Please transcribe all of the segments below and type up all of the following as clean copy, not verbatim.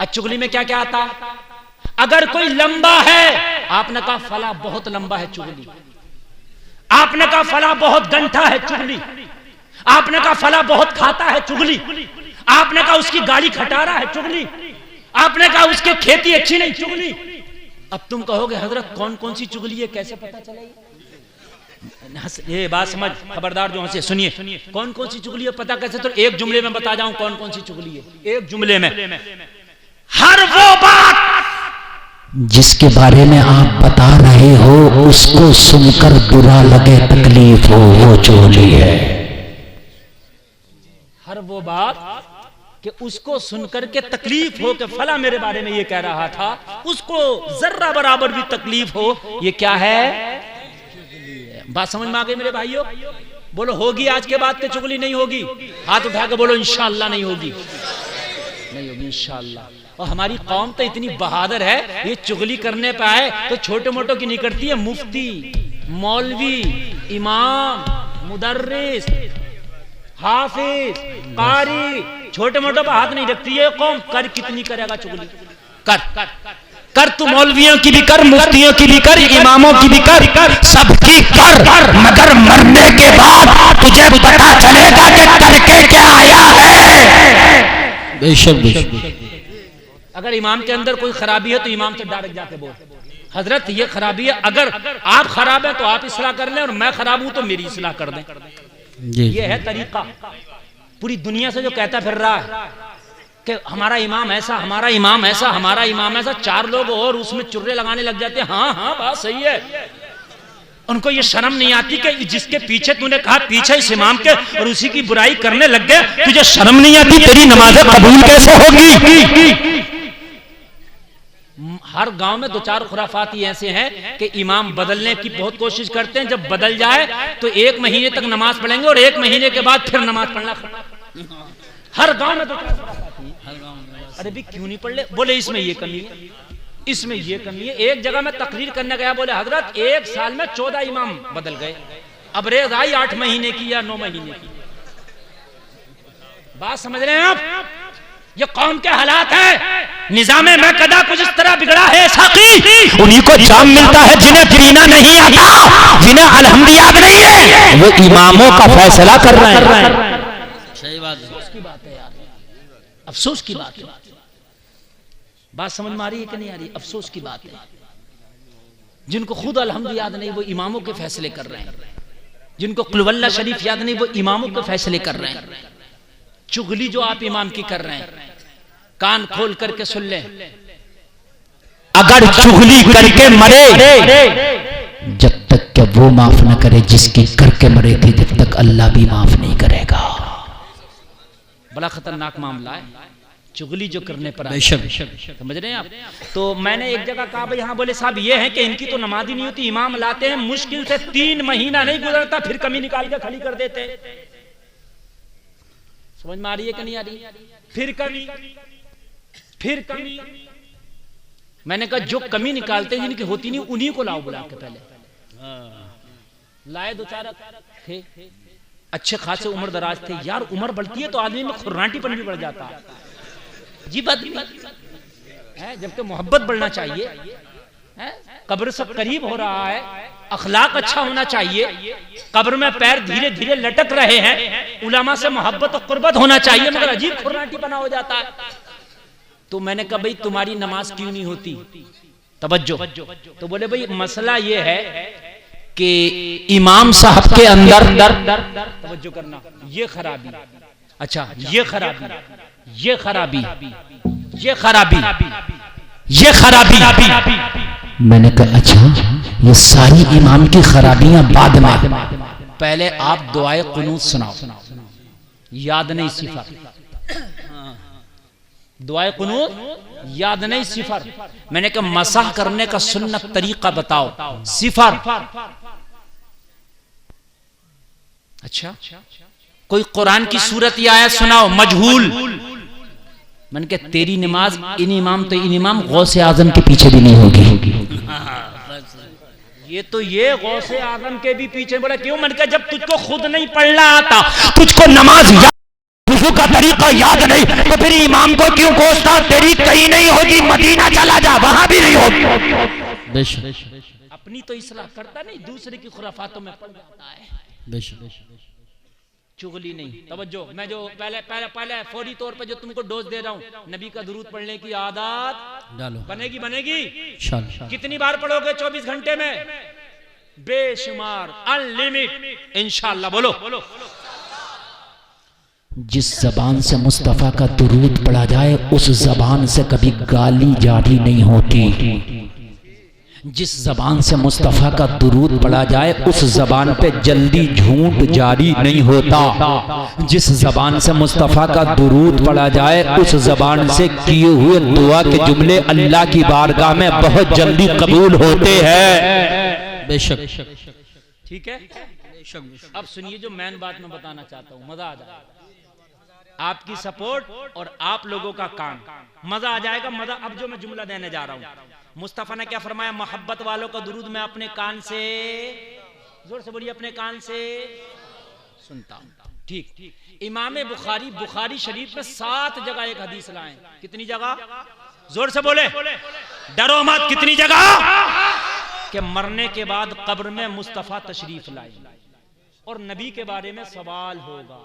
चुगली में क्या क्या आता? अगर कोई लंबा है, आपने कहा फला बहुत लंबा है, चुगली। आपने कहा फला बहुत गंठा है, चुगली। आपने कहा फला बहुत खाता है, चुगली। आपने कहा उसकी गाड़ी खटारा है, चुगली। आपने कहा उसकी खेती अच्छी नहीं, चुगली। अब तुम कहोगे हजरत कौन कौन सी चुगली है, कैसे पता चलेगी? ये बात समझ, खबरदार जो हंसे, सुनिए कौन कौन सी चुगली है पता कैसे? तो एक जुमले में बता जाऊं कौन कौन सी चुगली है। एक जुमले में, हर वो बात जिसके बारे में आप बता रहे हो उसको सुनकर बुरा लगे, तकलीफ हो, वो चुगली है। हर वो बात कि उसको सुनकर के तकलीफ हो कि फला मेरे बारे में ये कह रहा था, उसको जर्रा बराबर भी तकलीफ हो, ये क्या है? बात समझ में आ गई मेरे भाइयों? बोलो होगी आज के बाद के चुगली नहीं होगी? हाथ उठा के बोलो इंशाअल्लाह नहीं होगी, नहीं होगी इंशाअल्लाह। और हमारी कौम तो इतनी बहादुर है, ये चुगली करने पे आए तो छोटे मोटों की नहीं करती है। मुफ्ती, मौलवी, इमाम, मुदर्रिस, हाफिज, कारी, छोटे मोटों पर हाथ नहीं रखती है कौम। कर कितनी करेगा चुगली? कर तू मौलवियों की भी कर, मुफ्तियों की भी कर, इमामों की भी कर, सबकी कर, मगर मरने के बाद तुझे पता चलेगा कि करके क्या आया है। बेशक अगर इमाम के अंदर कोई खराबी है तो इमाम से डायरेक्ट जाके बोल, हजरत ये खराबी है, अगर आप खराब हैं तो आप इस्लाह कर लें और मैं खराब हूं तो मेरी इस्लाह कर दें। ये है तरीका। पूरी दुनिया से जो कहता फिर रहा है कि हमारा इमाम ऐसा, हमारा इमाम ऐसा, हमारा इमाम ऐसा, चार लोग और उसमें चुर्रे लगाने लग जाते हैं। हाँ हाँ बात सही है। उनको ये शर्म नहीं आती कि जिसके पीछे तूने कहा पीछे इस इमाम के, और उसी की बुराई करने लग गए, तुझे शर्म नहीं आती? तेरी नमाज़ें कबूल कैसे होगी? हर गांव में दो चार खुराफात ऐसे हैं कि इमाम बदलने की बहुत कोशिश करते हैं, जब बदल जाए तो 1 महीने तक नमाज पढ़ेंगे और 1 महीने के बाद फिर नमाज पढ़ना। हर गांव में दो चार खुराफात है। अरे भी क्यों नहीं पढ़ ले? बोले इसमें ये कमी है, इसमें ये कमी है। एक जगह में तकरीर करने गया, बोले हजरत 1 साल में 14 इमाम बदल गए, अब रेज आई 8 महीने की या 9 महीने की। बात समझ रहे हैं आप? ये कौम के हालात है। निजामे में कदा कुछ इस तरह बिगड़ा है साकी, उन्हीं को जाम मिलता है जिन्हें गिरीना नहीं आता, जिन्हें अलहम्दिया नहीं है, वो इमामों का फैसला कर रहे हैं। सही बात है, अफसोस की बात है यार, अफसोस की बात है। बात समझ में आ रही है कि नहीं आ रही? अफसोस की बात है। जिनको खुद अलहम्द याद नहीं वो इमामों के फैसले कर रहे हैं, जिनको कुलवल्ला शरीफ याद नहीं वो इमामों के फैसले कर रहे हैं। चुगली जो आप इमाम की कर रहे हैं, कान खोल करके सुन लें, अगर चुगली करके मरे, जब तक कि वो माफ न करे जिसकी करके मरे थे, जब तक अल्लाह भी माफ नहीं करेगा। बड़ा खतरनाक मामला है चुगली जो करने पर आए। समझ रहे हैं आप? तो मैंने एक जगह कहा भाई हाँ, बोले साहब ये है कि इनकी तो नमाज ही नहीं होती, इमाम लाते हैं मुश्किल से 3 महीना नहीं गुजरता फिर कमी निकाल के खड़ी कर देते हैं। समझ में आ रही है कि नहीं आ रही? फिर कमी। मैंने कहा जो कमी निकालते हैं जिनकी होती नहीं उन्हीं को लाओ बुला के। पहले लाए 2-4 थे अच्छे खासे उम्र दराज थे। यार उम्र बढ़ती है तो आदमी में खुर्राटीपन भी बढ़ जाता है। जी बात है, जबकि मोहब्बत बढ़ना चाहिए। कब्र से करीब हो रहा है, अखलाक अच्छा होना चाहिए, कब्र में पैर धीरे धीरे लटक रहे हैं, उलमा से मोहब्बत और कुर्बत होना चाहिए, मगर अजीब खुर्राटीपना हो जाता है। तो मैंने कहा भाई तुम्हारी नमाज क्यों नहीं होती? तवज्जो। तो बोले भाई मसला ये है कि इमाम साहब के अंदर तवज्जो करना, ये खराबी, अच्छा ये खराबी, ये खराबी, ये खराबी, ये खराबी। मैंने कहा अच्छा ये सारी इमाम की खराबियां बाद में, पहले आप दुआए कुनूत सुनाओ। याद नहीं सिफर, दुआए कुनूत याद नहीं सिफर। मैंने कहा मसाह करने का सुन्नत तरीका बताओ। सिफर, अच्छा कोई कुरान की सूरत या आयत सुनाओ। मजहूल। मैंने कहा तेरी नमाज इन इमाम तो इन इमाम गौसे आजम के पीछे भी नहीं होगी। ये तो ये गौसे आजम के भी पीछे। बोला क्यों? मैंने कहा जब तुझको खुद नहीं पढ़ना आता, तुझको नमाज का तरीका याद नहीं तो फिर इमाम को क्यों कोसता? तेरी कहीं नहीं होगी, मदीना चला जा, वहां भी नहीं होगी। अपनी तो इस्लाह करता नहीं, दूसरे की खुराफातों में पड़ जाता है। चुगली नहीं। तवज्जो, मैं जो पहले फौरी तौर पे जो तुमको डोज दे रहा हूँ, नबी का दुरूद पढ़ने की आदत डालो। बनेगी। कितनी बार पढ़ोगे 24 घंटे में? बेशुमार, अनलिमिट, इंशाअल्लाह। बोलो। जिस जबान से मुस्तफ़ा का दुरूद पढ़ा जाए उस जबान से कभी गाली जारी नहीं होती। जिस जबान से मुस्तफ़ा का दुरूद पढ़ा जाए उस जबान पे जल्दी झूठ जारी नहीं होता। जिस जबान से मुस्तफ़ा का दुरूद पढ़ा जाए उस जबान से किए हुए दुआ के जुमले अल्लाह की बारगाह में बहुत जल्दी कबूल होते हैं। बेशक। ठीक है। अब सुनिए जो मैन बात मैं बताना चाहता हूँ, मजा आ जाएगा। आपकी सपोर्ट और आप लोगों का काम, मजा आ जाएगा। मजा अब जो मैं जुमला देने जा रहा हूँ, मुस्तफा ने क्या फरमाया? मोहब्बत वालों का दुरूद मैं अपने कान से, जोर से बोलिए, अपने कान से सुनता हूं। ठीक। इमाम बुखारी शरीफ में 7 जगह एक हदीस लाए। कितनी जगह? जोर से बोले, डरो मत। कितनी जगह? कि मरने के बाद कब्र में मुस्तफा तशरीफ लाए और नबी के बारे में सवाल होगा।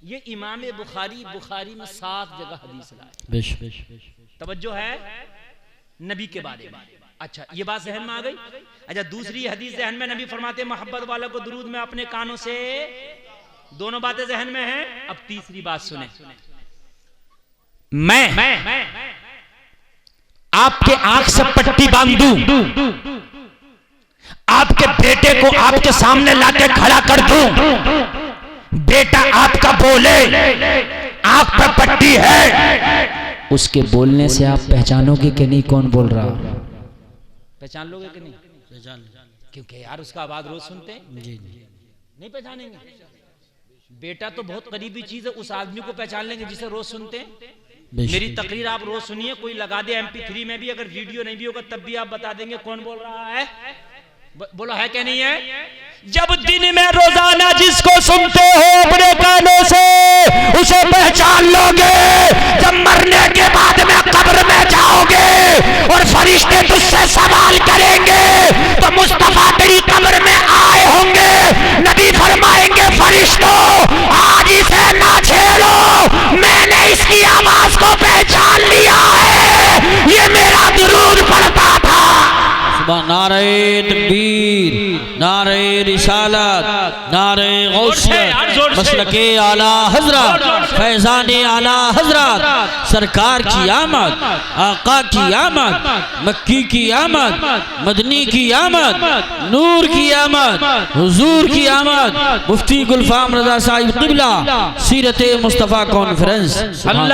ये इमाम बुखारी में 7 जगह हदीस लाए। तवज्जो है नबी के बारे में। अच्छा, ये बात जहन में आ गई। अच्छा, दूसरी हदीस जहन में, नबी फरमाते मोहब्बत वालों को दुरूद में अपने कानों से। दोनों बातें जहन में हैं। अब तीसरी बात सुने। मैं आपके आंख से पट्टी बांध दूं, आपके बेटे को आपके सामने लाके खड़ा कर दूं, बेटा आपका बोले आंख पर पट्टी है, उसके बोलने से आप पहचानोगे कि नहीं कौन बोल रहा? पहचान लोगे कि नहीं? पहचान। क्योंकि यार उसका आवाज रोज सुनते हैं। जी नहीं पहचानेंगे? बेटा तो बहुत करीबी चीज है, उस आदमी को पहचान लेंगे जिसे रोज सुनते हैं। मेरी तकरीर आप रोज सुनिए, कोई लगा दे MP3 में भी, अगर वीडियो नहीं भी होगा तब भी आप बता देंगे कौन बोल रहा है। बोलो है क्या नहीं है? जब दिन में रोजाना जिसको सुनते हो अपने कानों से उसे पहचान लोगे। जब मरने के बाद में कब्र में जाओगे और फरिश्ते तुझसे सवाल करेंगे तो मुस्तफा तेरी कब्र में आए होंगे। नबी फरमाएंगे, फरिश्तों आज इसे ना छेड़ो, मैंने इसकी आवाज को पहचान लिया है, ये मेरा दुरूद पढ़ता था। नारे तकबीर, नारे रिसालत, नारे गौसियत, मसलके आला हजरत, फैज़ाने आला हजरत, सरकार की आमद, आका की आमद, मक्की की आमद, मदनी की आमद, नूर की आमद, हुजूर की आमद, मुफ्ती गुलफाम रज़ा साहिब क़िबला, सीरत मुस्तफ़ा कॉन्फ्रेंस।